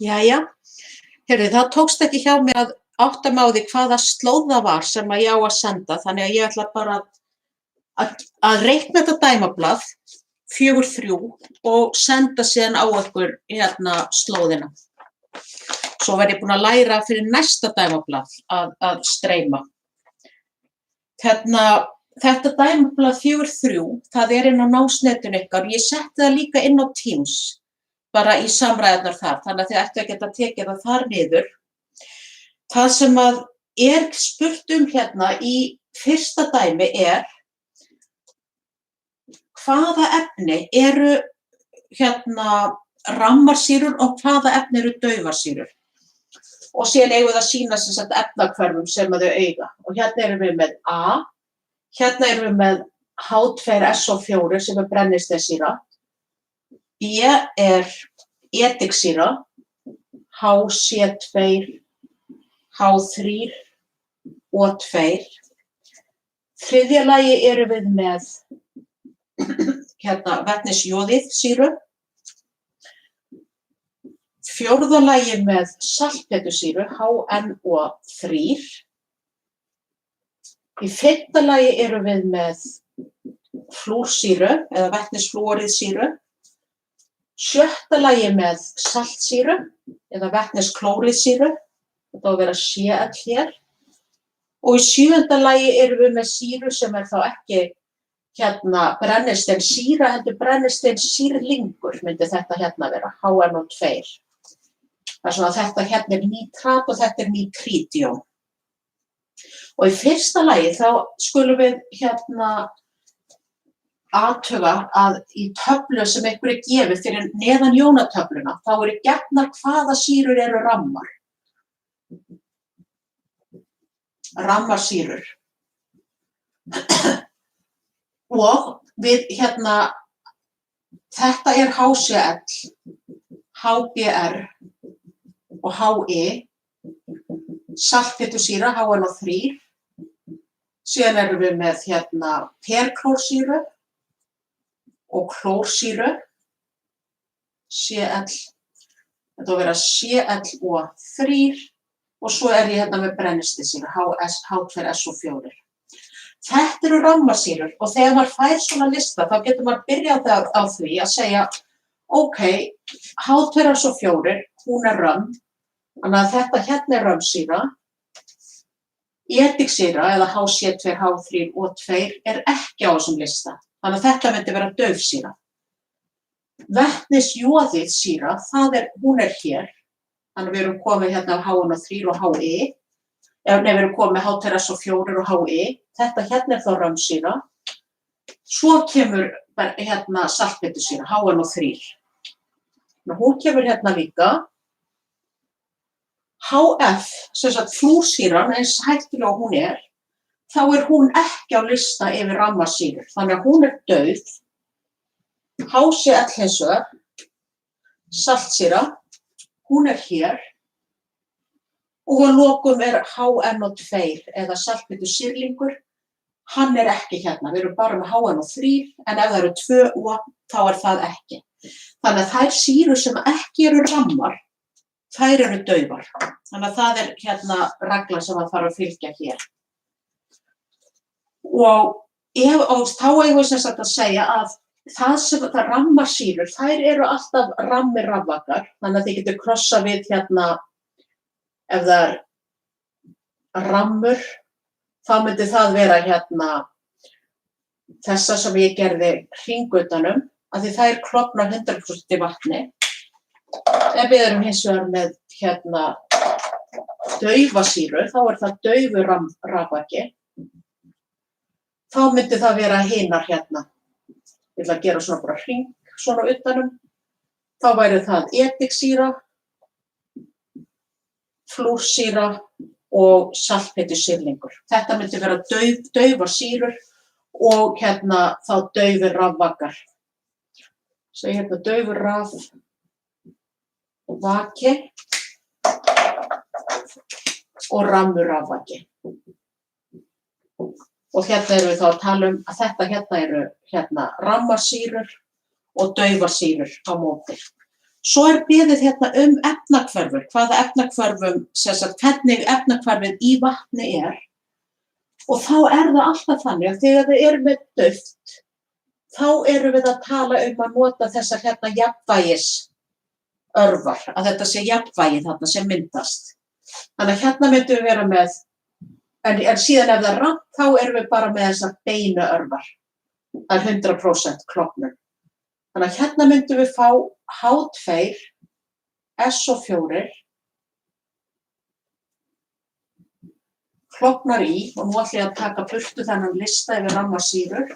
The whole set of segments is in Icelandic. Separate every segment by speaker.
Speaker 1: Jæja, heyrðu, það tókst ekki hjá mér að átta mig á því hvaða slóð það var sem að ég á að senda, þannig að ég ætla bara að reikna þetta dæmablað 4-3 og senda síðan á ykkur slóðina. Svo verð ég búin að læra fyrir næsta dæmablað að streyma. Þetta dæmablað 4-3, það er inn á námsnetinu ykkar. Ég setti það líka inn á Teams, bara í samræðurnar þar, þannig að þið ættu að geta tekið það þar niður. Það sem að er spurt hérna í fyrsta dæmi er hvaða efni eru rammarsýrur og hvaða efni eru daufarsýrur. Og síðan eigum við að sýna sem sagt efnahvörfum sem að þau eiga. Og hérna erum við með A, hérna erum við með H2SO4 sem er brennisteinssýra. B er ediksýra, HC2, H3 og 2. Þriðja lagi erum við með vetnisjóðið-sýru. Fjórða lagi með saltpetursýru, HNO3. Í fimmta lagi erum við með flúrsýru eða vetnisflúoriðsýru. Sjötta lagi með saltsýru eða vetnisklóriðsýru, þetta á að vera Cl hér. Og í sjöunda lagi erum við með sýru sem er þá ekki brennisteinssýra, heldur brennisteinssýrlingur myndi þetta vera, HNO2. Það er svona að þetta hérna er nítrat og þetta er nítrídjón. Og í fyrsta lagi þá skulum við athuga að í töflu sem ykkur er gefið fyrir neðan jónatöfluna, þá eru gefnar hvaða sýrur eru rammar. Rammarsýrur. Og við þetta er HCl, HBr og HE, saltpetursýra, HNO3, síðan erum við með perklórsýru og klórsýru, Cl, þetta á að vera ClO3 og svo er ég með brennisteinssýru, H2SO4. Þetta eru rammarsýrur og þegar maður fær svona lista þá getur maður byrjað á því að segja ok, H2SO4, hún er römm, þannig að þetta hérna er römmsýra. Ediksýra eða HC2, H3 og 2 er ekki á þessum lista, þannig að þetta myndi vera daufsýra. Vetnisjóðið-sýra, hún er hér, þannig að við erum komið af HNO3 og HE. Við erum komið með H2SO4 og HE, þetta hérna er þá römmsýra. Svo kemur saltpetursýra, HNO3. Hún kemur hérna líka. HF, sem sagt flúrsýran, eins hættulega hún er, þá er hún ekki á lista yfir rammarsýrur, þannig að hún er dauf. HCl hins vegar, saltsýra, hún er hér. Og að lokum er HNO2 eða saltpetursýrlingur, hann er ekki hérna, við erum bara með HNO3 en ef það eru 2 O þá er það ekki. Þannig að þær sýrur sem ekki eru rammar, þær eru daufar. Þannig að það er reglan sem það þarf að fylgja hér. Og þá eigum við sem sagt að segja að það rammarsýrur, þær eru alltaf rammir rafvakar, þannig að þið getur krossað við ef það er rammur, þá myndi það vera þessa sem ég gerði hring utanum, af því þær klofna 100% í vatni. Ef við erum hins vegar með daufasýru, þá er það daufur rafvaki. Þá myndi það vera hinar hérna. Ég ætla að gera svona bara hring svona utanum. Þá væri það ediksýra, flúrsýra og saltpetursýrlingur. Þetta myndi vera daufar sýrur og þá daufir rafvakar. Svo daufur rafvaki og rammur rafvaki. Og erum við þá að tala að þetta eru rammarsýrur og daufar sýrur á móti. Svo beðið hérna efnahvörfur, hvaða efnahvörfum, hvernig efnahvörfið í vatni og þá það alltaf þannig að þegar við erum með dauft, þá erum við að tala að nota þessar hérna jafnvægisörvar, að þetta sé jafnvægi þarna sem myndast. Þannig að hérna myndum við vera með, en síðan ef það rangt, þá erum við bara með þessar beinu örvar. Það 100% klofnun. Þannig að hérna myndum við fá H2, SO4, klofnar í, og nú ætla ég að taka burtu þennan lista yfir rammasýrur.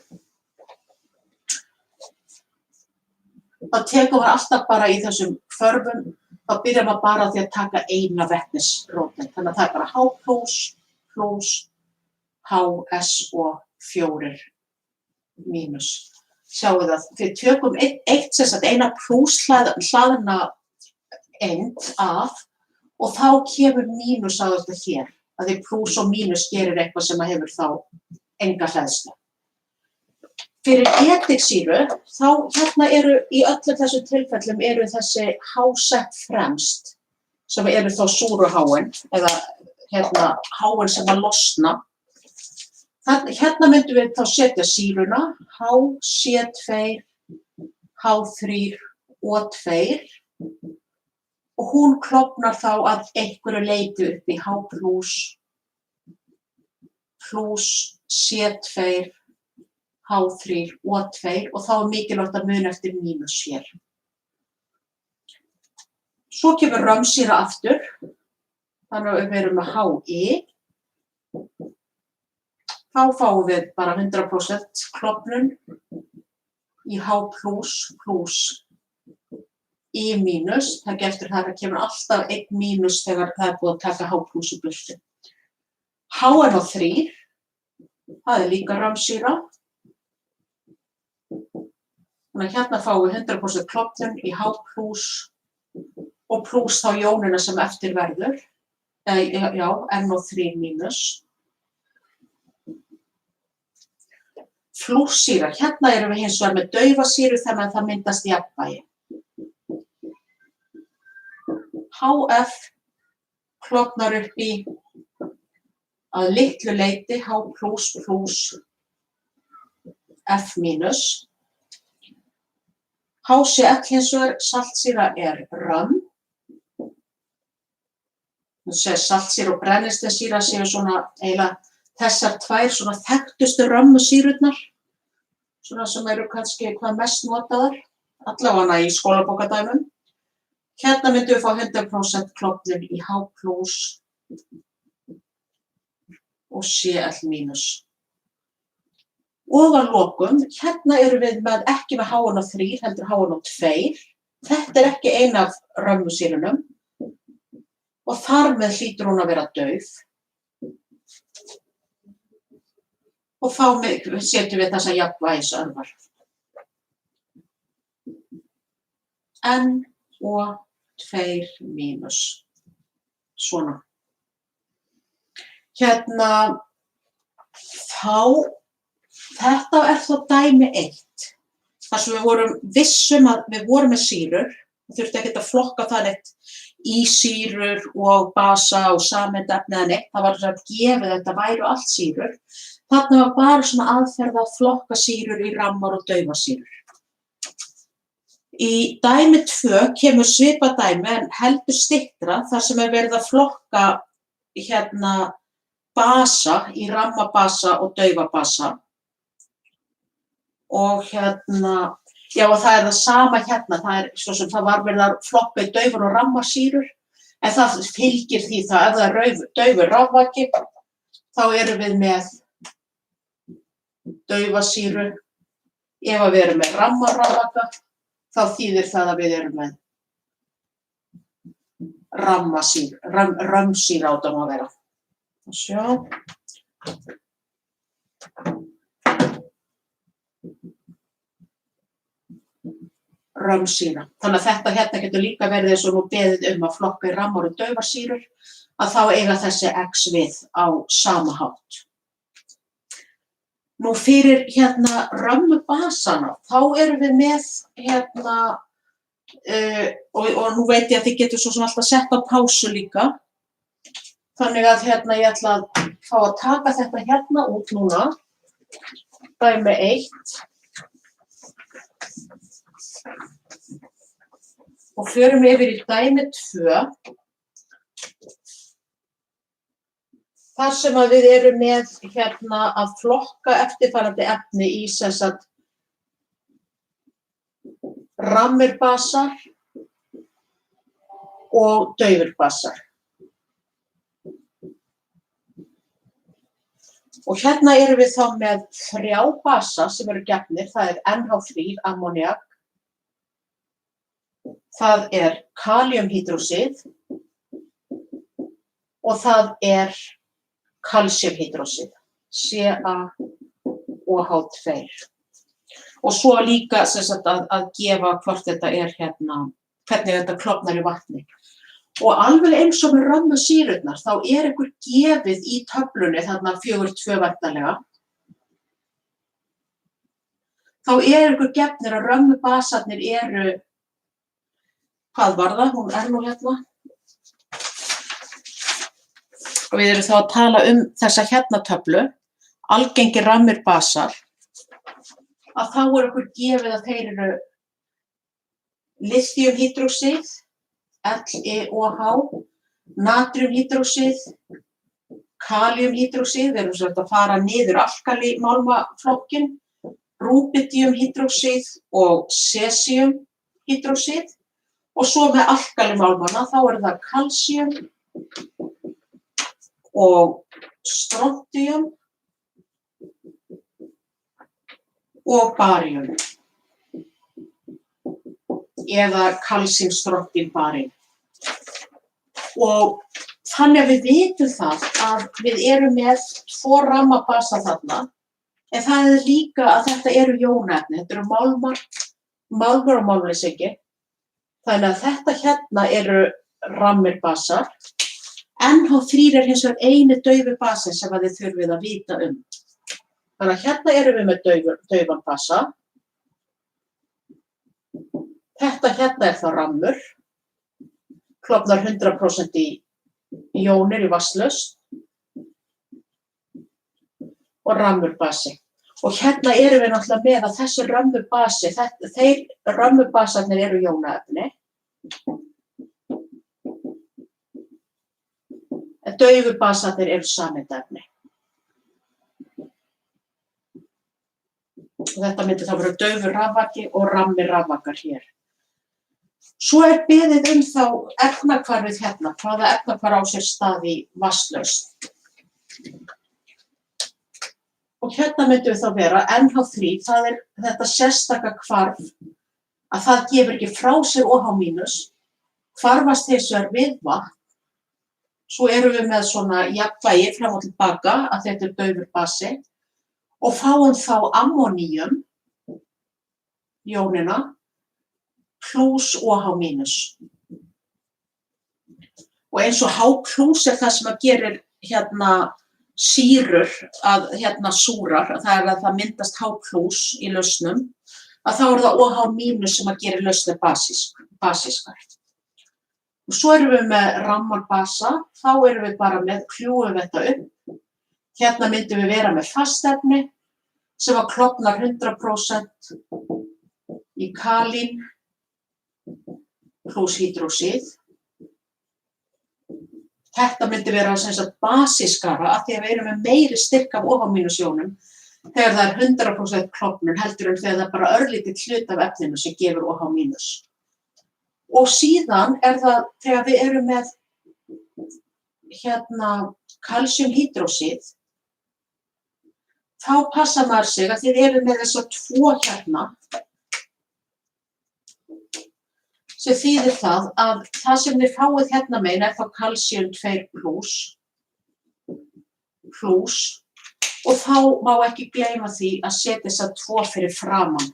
Speaker 1: Það tekur við alltaf bara í þessum hvörfum, þá byrjum við bara á því að taka eina vetnisróteind. Þannig að það bara H+, HSO4-. Sjáu það, við tökum eina hlaðna eind af og þá kemur mínus á þetta hér. Að því plús og mínus gerir eitthvað sem hefur þá enga hleðslu. Fyrir etiksýru, þá hérna í öllum þessum tilfellum þessi H-sett fremst, sem þá súru H-in, eða hérna H-in sem losna. Hérna myndum við þá setja sýruna, HC2, H3, O2, og hún klofnar þá að einhverju leyti upp í H+, C2, H3, O2 og þá mikilvægt að muna eftir mínus hér. Svo kemur römsýra aftur, þannig að við erum með HI. Þá fáum við bara 100% klofnun í H+, I-, það eftir það kemur alltaf einn mínus þegar það búið að taka H+ í burtu. HNO3, það líka römsýra. Þannig að hérna fáum við 100% klofnun í H+ og plús þá jónina sem eftir verður, NO3-. Flúrsýra, hérna erum við hins vegar með daufa sýru þannig að það myndast jafnvægi. HF klofnar upp í að litlu leyti H+, F-. HCl hins vegar, saltsýra römm. Saltsýra og brennisteinssýra séu svona eiginlega þessar tvær svona þekktustu römmusýrurnar, svona sem eru kannski hvað mest notaðar, allavega í skólabókardæmum. Hérna myndum við fá 100% klofnun í H+ og Cl-. Og að lokum, hérna erum við ekki með HNO3, heldur HNO2. Þetta ekki ein af römmusýrunum og þar með hlýtur hún að vera dauf. Og þá setjum við þessa jafnvægisörvar. NO2-. Svona. Hérna, þetta þá dæmi 1. Þar sem við vorum vissum að við vorum með sýrur, við þurftum ekkert að flokka það neitt í sýrur og basa og sameindefni eða neitt, það var að gefið þetta væru allt sýrur. Þarna var bara svona aðferð að flokka sýrur í rammar og daufasýrur. Í dæmi 2 kemur svipað dæmi en heldur styttra þar sem verið að flokka hérna basa í rammabasa og daufabasa. Og hérna, já og það það sama hérna, það var verið að flokka í daufar og rammasýrur, en það fylgir því það ef það daufur rafvaki, þá erum við með daufasýru. Ef við erum með rammarafvaka, þá þýðir það að við erum með römsýra átum að vera. Sjá. Römsýra. Þannig að þetta hérna getur líka verið eins og nú beðið að flokka í rammar og daufasýrur, að þá eiga þessi X við á sama hátt. Nú fyrir hérna römmubasana, þá erum við með hérna og nú veit ég að þið getur svo sem alltaf sett á pásu líka. Þannig að hérna ég ætla að fá að taka þetta hérna út núna. Dæmi 1. Og förum yfir í dæmi 2. Þar sem að við erum með hérna að flokka eftirfarandi efni í sem sagt rammir basar og daufir basar. Og hérna erum við þá með 3 basa sem eru gefnir, það er NH3, ammoniak, það er kalíumhydrósíð og það er kalsíumhydrósíð, CaOH2. Og svo líka sem sagt að gefa hvort þetta er hérna, hvernig þetta klofnar í vatni. Og alveg eins og með römmusýrurnar, þá er einhver gefið í töflunni, þarna 4.2 væntanlega. Þá er einhver gefnir að römmubasarnir eru, hvað var það? Hún er nú hérna. Og við erum þá að tala þessa hérna töflu, algengir rammir basar, að þá er einhver gefið að þeir eru lithiumhydrósíð, LeOH, natriumhydrósíð, kalíumhydrósíð, við erum svolítið að fara niður alkalímálmaflokkinn, rúbídiumhydrósíð og cesiumhydrósíð og svo með alkalímálmana þá er það kalsíum og strontium og baríum eða kalsíumstrontín-barín. Og þannig að við vitum það að við erum með 2 rammabasa þarna, en það er líka að þetta eru jónaefni, þetta eru málmar og málmleysingi. Þannig að þetta hérna eru rammir basar. NH3 er hins vegar eini daufi basinn sem þið þurfið að vita um. Þannig að hérna erum við með daufan basa. Þetta hérna er þá rammur, klofnar 100% í jónir í vatnslaust og rammur basi. Og hérna erum við náttúrulega með að þessi rammur basi, þeir rammubasarnir eru jónaefni. En daufu basarnir eru sameindaefni. Og þetta myndi þá vera daufur rafvaki og rammir rafvakar hér. Svo er beðið þá efnahvarfið hérna, hvaða efnahvarf á sér stað í vatnslaust. Og hérna myndum við þá vera NH3, það er þetta sérstaka hvarf að það gefur ekki frá sér OH-, hvarfast hins vegar við vatn. Svo erum við með svona jafnvægi fram og tilbaka að þetta er daufur basi og fáum þá ammoníum, jónina, plus OH-. Og eins og H+ er það sem að gerir hérna sýrur að hérna súrar, það er að það myndast H+ í lausnum, að þá er það OH- sem að gerir lausnir basískar. Og svo erum við með rammarbasa, þá erum við bara með kljúfum þetta upp. Hérna myndum við vera með fastefni sem að klofnar 100% í kalín plus hydrósíð. Þetta myndi vera sem sagt basískara af því að við erum með meiri styrk af OH- jónum þegar það er 100% klofnun heldur en þegar það er bara örlítill hluti af efninu sem gefur OH-. Og síðan er það þegar við erum með hérna kalsíumhydrósíð, þá passar maður sig að þið eru með þessa 2 hérna, sem þýðir það að það sem þið fáið hérna megin er þá kalsíum 2+ og þá má ekki gleyma því að setja þessa 2 fyrir framan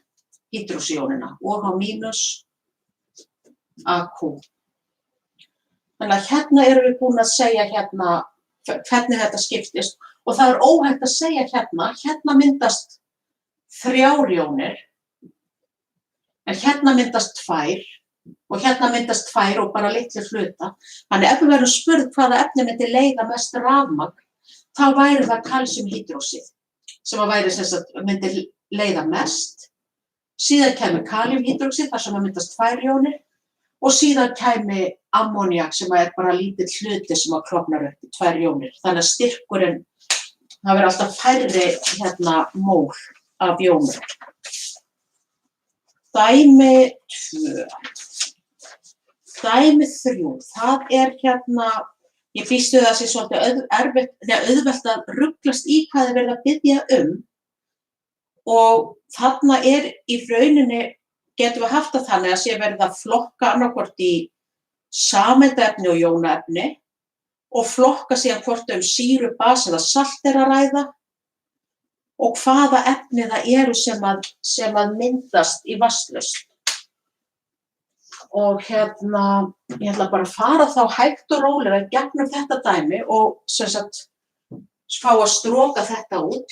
Speaker 1: hydrósíónina, OH-, AQ. Þannig að hérna erum við búin að segja hérna hvernig þetta skiptist og það er óhægt að segja hérna myndast 3 jónir, en hérna myndast 2 Og hérna myndast tvær og bara litlir hluta. Þannig ef við verðum spurð hvaða efni myndi leiða mest rafmagn, þá væri það kalsíumhydróxíð sem myndi leiða mest. Síðan kæmi kalíumhydróxíð þar sem myndast tvær jónir og síðan kæmi ammóníak sem bara lítill hluti sem klofnar upp í tvær jónir. Þannig að styrkurinn, það verður alltaf færri mól af jónum. Dæmi 2. Dæmi 3, það ég býst við að það sé svolítið auðvelt að ruglast í hvað verið að biðja og þarna í rauninni getum við haft það þannig að sé verið að flokka annaðhvort í sameindaefni og jónaefni og flokka síðan hvort sýru, basa eða salt að ræða og hvaða efni það eru sem að myndast í vatnslausn. Og ég ætla bara að fara þá hægt og rólega gegnum þetta dæmi og fá að stroka þetta út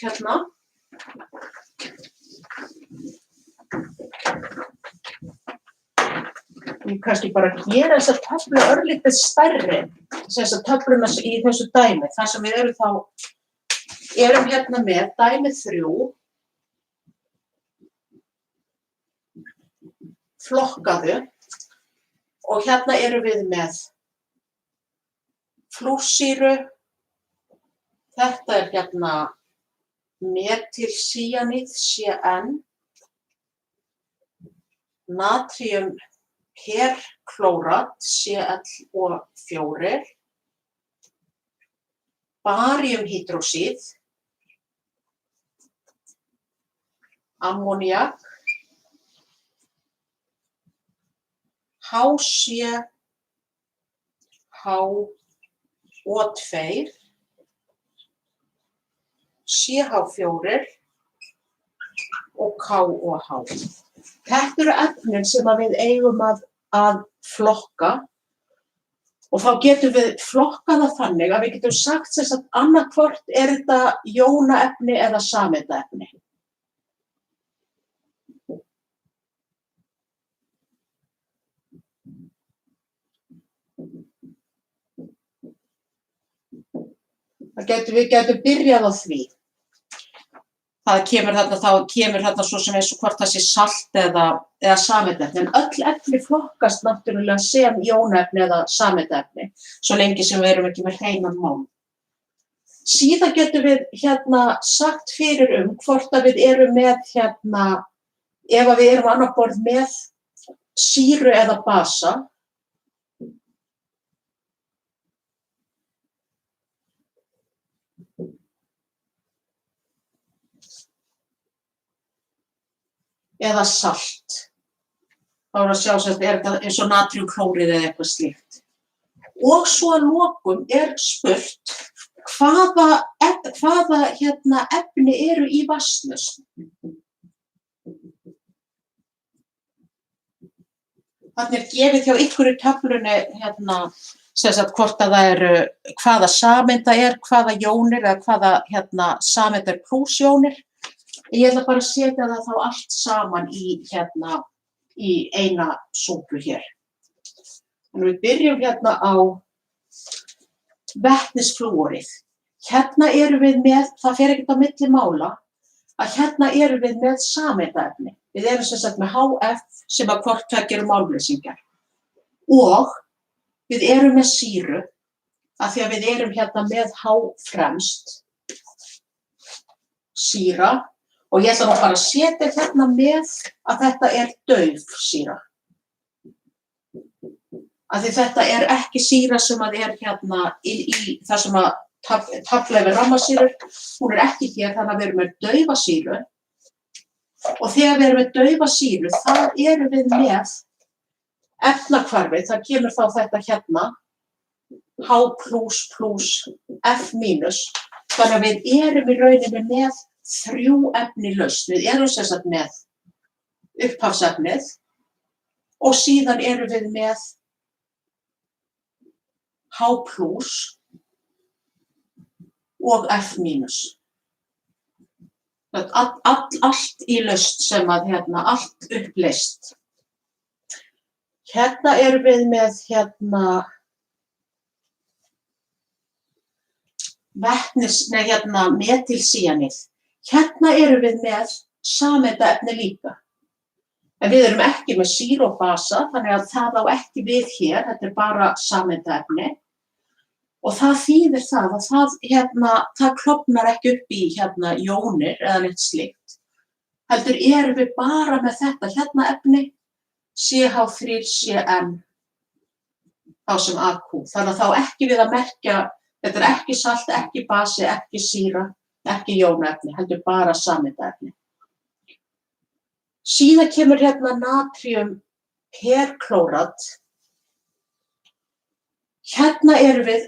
Speaker 1: Ég kannski bara gera þessa töflu örlítið stærri, þessa töfluna í þessu dæmi, þar sem við erum með dæmi 3, flokkaðu. Og erum við með flúrsýru, þetta metylsíaníð, CN, natriumperklórat, ClO4, baríumhydróxíð, ammóníak, HCH2, CH4 og KOH. Þetta eru efnin sem við eigum að flokka og þá getum við flokkað það þannig að við getum sagt að annaðhvort þetta jónaefni eða sameindaefni. Við getum byrjað á því. Það kemur þarna svo sem eins og hvort það sé salt eða sameindaefni. En öll efni flokkast náttúrulega sem jónaefni eða sameindaefni, svo lengi sem við erum ekki með hreinan mál. Síðan getum við sagt fyrir hvort að við erum með ef við erum annað borð með sýru eða basa, eða salt. Þá að sjá þetta eins og natriumklóríð eða eitthvað slíkt. Og svo að lokum spurt hvaða efni eru í vatnslausn. Þarna gefið hjá ykkur í töflunni hvort að það eru hvaða sameinda hvaða jónir eða hvaða sameindar plúsjónir. Ég ætla bara að setja það þá allt saman í eina súpu hér. Þannig við byrjum á vetnisflúorið. Erum við með, það fer ekkert á milli mála, að erum við með sameindaefni. Við erum með HF sem að hvort tveggja eru málmleysingjar. Og við erum með sýru, af því að við erum með H fremst, sýra. Og ég ætla nú bara að setja með að þetta dauf sýra. Af því þetta ekki sýra sem að í það sem að tafla yfir rammasýrur, hún ekki hér, þannig að við erum með daufa sýru. Og þegar við erum með daufa sýru, þá erum við með efnahvarfið, það kemur þá þetta H++, F-. Þannig að við erum í rauninni með 3 efni lausn. Við erum með upphafsefnið og síðan erum við með H+ og F-. Allt í lausn sem að allt uppleyst. Hérna erum við með metilsýanið. Hérna erum við með sameindaefni líka. En við erum ekki með sýru og basa, þannig að það á ekki við hér, þetta er bara sameindaefni. Og það þýðir það að það klofnar ekki upp í jónir eða neitt slíkt. Heldur erum við bara með þetta efni, CH3, CN, þá sem AQ. Þannig að þá ekki við að merkja, þetta er ekki salt, ekki basi, ekki sýra, ekki jónaefni, heldur bara sameindaefni. Síðan kemur natrium perklórat. Hérna erum við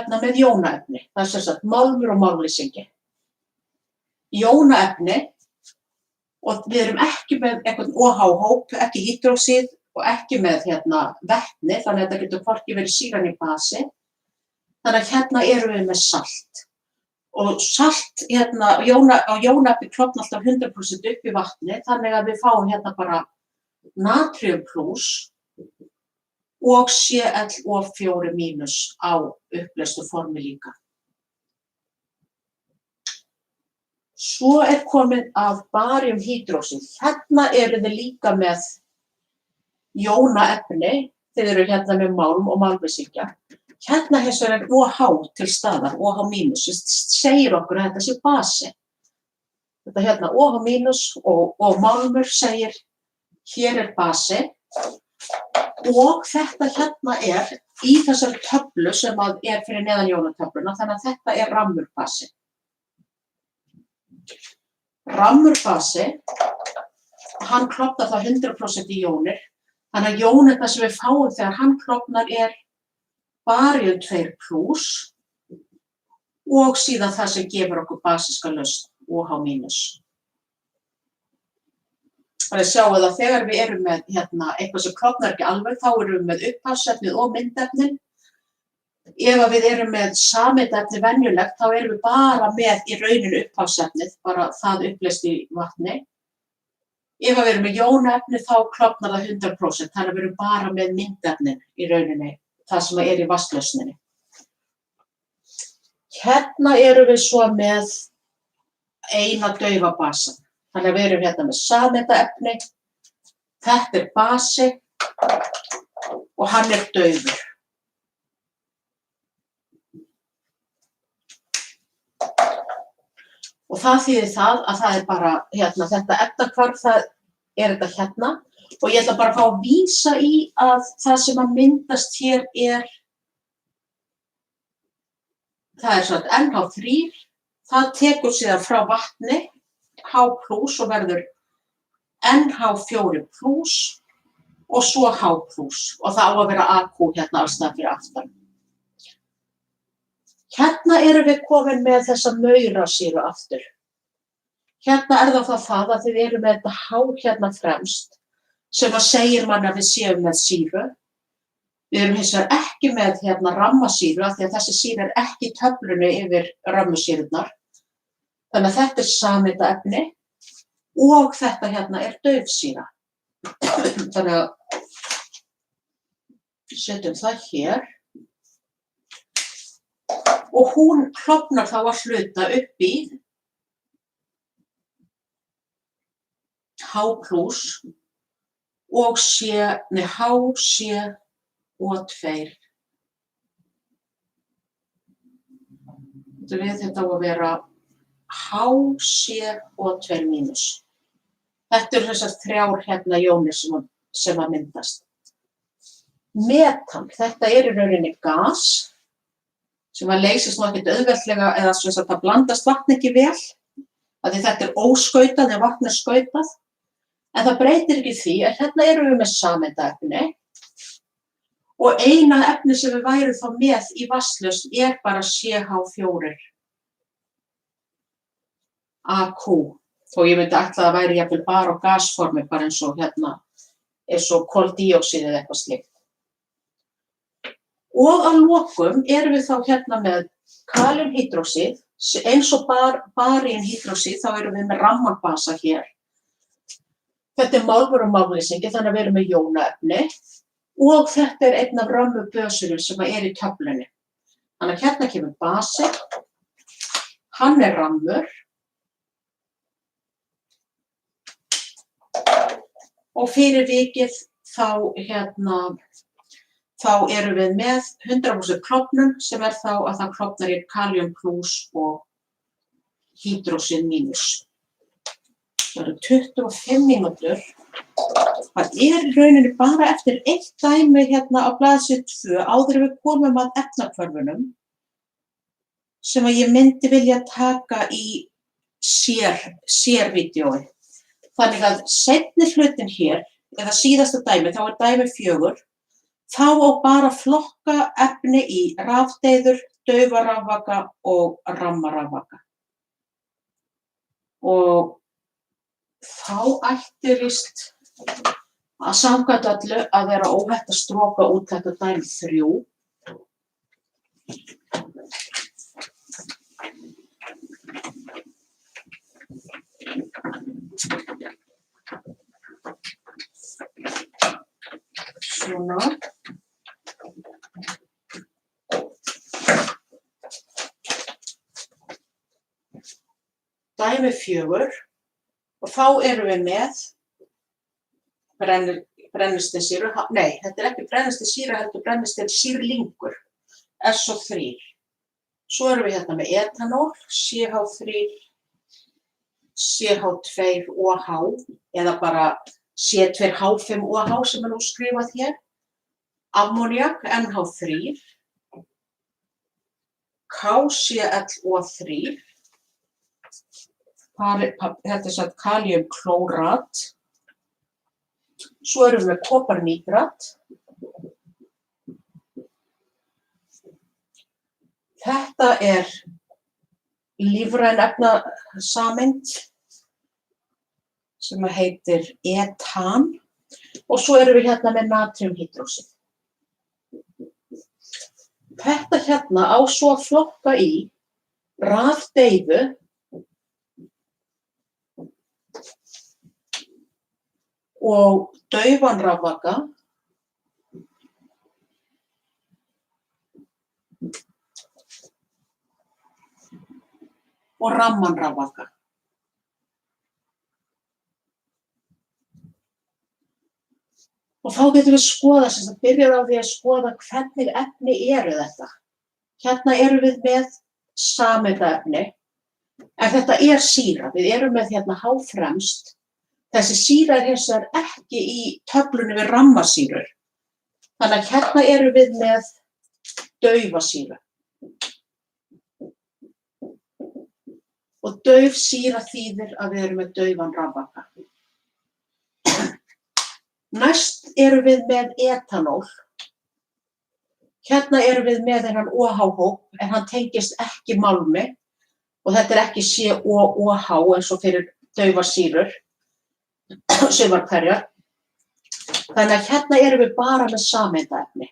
Speaker 1: með jónaefni, það er sem sagt málmur og málmleysingi. Jónaefni, og við erum ekki með einhvern OH-hóp, ekki hydróxíð og ekki með vetni, þannig að þetta getur hvorki verið sýra né basi. Þannig að erum við með salt. Og salt, jónaefni klofna alltaf 100% upp í vatni, þannig að við fáum bara natrium plus og ClO4 mínus á uppleystu formi líka. Svo er komið að baríumhydróxíð. Hérna eru þið líka með jónaefni, þið eru með málm og málmleysingja. Hérna hins vegar er OH til staðar, OH mínus, segir okkur að þetta sé basi. Þetta OH mínus og málmur segir, hér er basi. Og þetta er í þessari töflu sem er fyrir neðan jónatöfluna, þannig að þetta er rammurbasi. Rammurbasi, hann klofnar þá 100% í jónir, þannig að jónirnar sem við fáum þegar hann klofnar er baríum 2 plus og síðan það sem gefur okkur basíska lausn, OH mínus. Þannig að sjáum að þegar við erum með eitthvað sem klofnar ekki alveg, þá erum við með upphafsefnið og myndefnin. Ef við erum með sameindaefni venjulegt, þá erum við bara með í rauninu upphafsefnið, bara það uppleyst í vatni. Ef við erum með jónaefni, þá klofnar það 100%, þannig að við erum bara með myndefnin í rauninni, það sem er í vatnslausninni. Hérna erum við svo með eina daufa basan. Þannig að við erum með sameindaefni, þetta er basi og hann er daufur. Og það þýðir það að það er bara þetta efnahvarf, það er þetta og ég ætla bara að fá að vísa í að það sem að myndast hér það er svona NH3, það tekur síðan frá vatni, H plus og verður NH4 plus og svo H plus og það á að vera AQ alls staðar fyrir aftan. Hérna erum við komin með þessa maurasýru aftur. Hérna er það að þið eru með þetta H fremst sem að segir mann að við séum með sýru. Við erum hins vegar ekki með rammasýru af því að þessi sýra er ekki í töflunni yfir rammasýrurnar. Þannig að þetta er sameindaefni og þetta er daufsýra. Þannig að setjum það hér. Og hún klofnar þá að hluta upp í H plus og HCO2. Þetta á að vera HCO2 mínus. Þetta eru þessar þrjár jónir sem að myndast. Metan, þetta er í rauninni gas sem að leysist nú ekkert auðveldlega eða sem sagt það blandast vatn ekki vel. Því þetta er óskautað en vatn er skautað. En það breytir ekki því að hérna erum við með sameindaefni og eina efni sem við værum þá með í vatnslausn er bara CH4 AQ. Og ég myndi ætla að það væri jafnvel bara á gasformi, bara eins og koldíoxíð eða eitthvað slíkt. Og að lokum erum við þá með kaliumhydróxíð, eins og baríumhydróxíð, þá erum við með rammarbasa hér. Þetta er málmur og málmleysingi, þannig að við erum með jónaefni. og þetta er einn af römmubösurum sem er í töflunni. Þannig að hérna kemur basi, hann er rammur og fyrir vikið þá erum við með 100% klofnun sem er þá að það klofnar í kalium plus og hydrósin mínus. Það eru 25 mínútur. Það er í rauninni bara eftir eitt dæmi hérna á blaðsíðu 2 áður við komum að efnahvörfunum sem að ég myndi vilja taka í sérvídeói. Þannig að seinni hlutin hér, eða síðasta dæmi, þá er dæmi 4, þá á bara að flokka efni í rafdeyður, daufa rafvaka og ramma rafvaka. Og þá ætti víst að samkvæmt öllu að vera óhætt að stroka út þetta dæmi 3. Svona. Dæmi 4 og þá erum við með brennisteinssýru, nei, þetta er ekki brennisteinssýra, heldur brennisteinssýrlingur, SO3. Svo erum við hérna með etanól, CH3, CH2OH eða bara C2H5OH sem er nú skrifað hér, ammoniak, NH3, KClO3, þetta er satt kaliumklórat, svo erum við með koparnítrat, þetta er lífræn efnasameind sem heitir etan og svo erum við hérna með natriumhydróxíð. Þetta hérna á svo að flokka í rafdeyfu og daufan rafvaka og ramman rafvaka. Og þá getum við skoða, sem það byrjar á því að skoða hvernig efni eru þetta. Hérna erum við með sameindaefni, en þetta er sýra. Við erum með hérna H-fremst. Þessi sýra er hins vegar ekki í töflunni við rammasýrur. Þannig að hérna erum við með daufa sýru. Og dauf sýra þýðir að við erum með daufan rafvaka. Næst erum við með etanól. Hérna erum við með þennan OH-hóp, en hann tengist ekki málmi og þetta er ekki COOH eins og fyrir daufar sýrur, sumar hverjar. Þannig að hérna erum við bara með sameindaefni.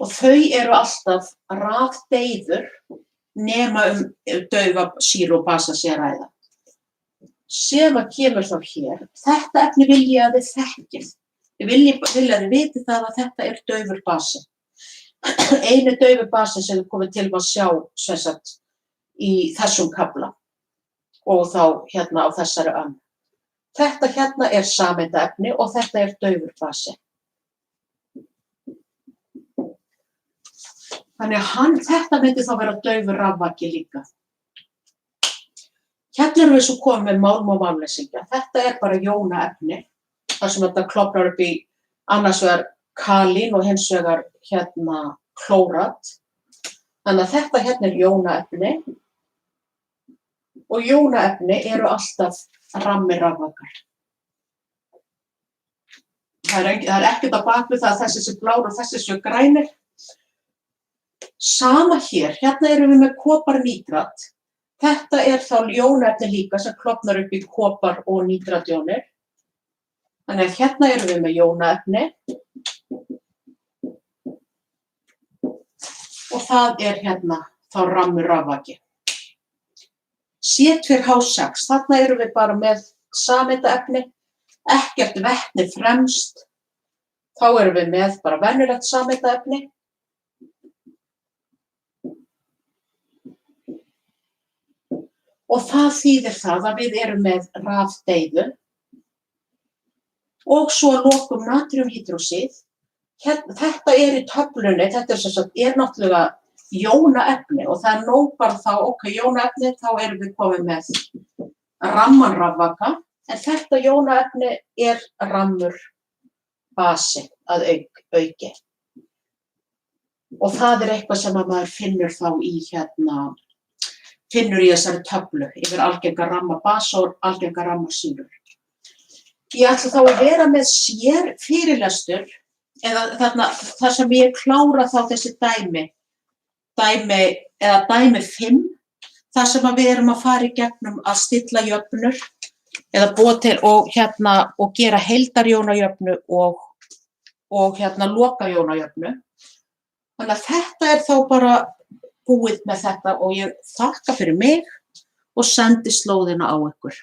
Speaker 1: Og þau eru alltaf rafdeyður nema daufa sýru og basa sé að ræða. Sem að kemur þá hér, þetta efni vil ég að þið þekkið. Ég vil að þið viti það að þetta er daufur basi. Einu daufur basi sem er komið til að sjá sem sagt, í þessum kafla og þá hérna á þessari önn. Þetta hérna er sameindaefni og þetta er daufur basi. Þannig að þetta myndi þá vera daufur rafvaki líka. Hérna erum við svo komið með málm og málmleysingja. Þetta er bara jónaefni, þar sem þetta klofnar upp í annars vegar kalín og hins vegar hérna klórat. Þannig að þetta hérna er jónaefni og jónaefni eru alltaf rammi rafvakar. Það er ekkert á bak við það að þessi sé blár og þessi sé grænir. Sama hér, hérna erum við með koparnítrat. Þetta er þá jónaefni líka sem klofnar upp í kopar og nítratjónir. Þannig að hérna erum við með jónaefni og það er hérna þá rammur rafvaki. C2H6, þarna erum við bara með sameindaefni. ekkert vetni fremst, þá erum við með bara venjulegt sameindaefni. Og það þýðir það að við erum með rafdeyfu og svo að lokum natriumhydróxíð. Þetta í töflunni, þetta er náttúrulega jónaefni og það nóg bara þá, ok, jónaefni, þá erum við komið með ramman rafvaka, en þetta jónaefni rammur basi að auki. Og það eitthvað sem að maður finnur þá finnur í þessari töflu yfir algenga ramma basa og algenga ramma sýrur. Ég ætla þá að vera með sér fyrirlestur, eða þar sem ég klára þá þessi dæmi 5, þar sem að við erum að fara í gegnum að stilla jöfnur, eða búa til og gera heildarjónajöfnu og lokajónajöfnu. Þannig að þetta þá bara búið með þetta og ég þakka fyrir mig og sendi slóðina á ykkur.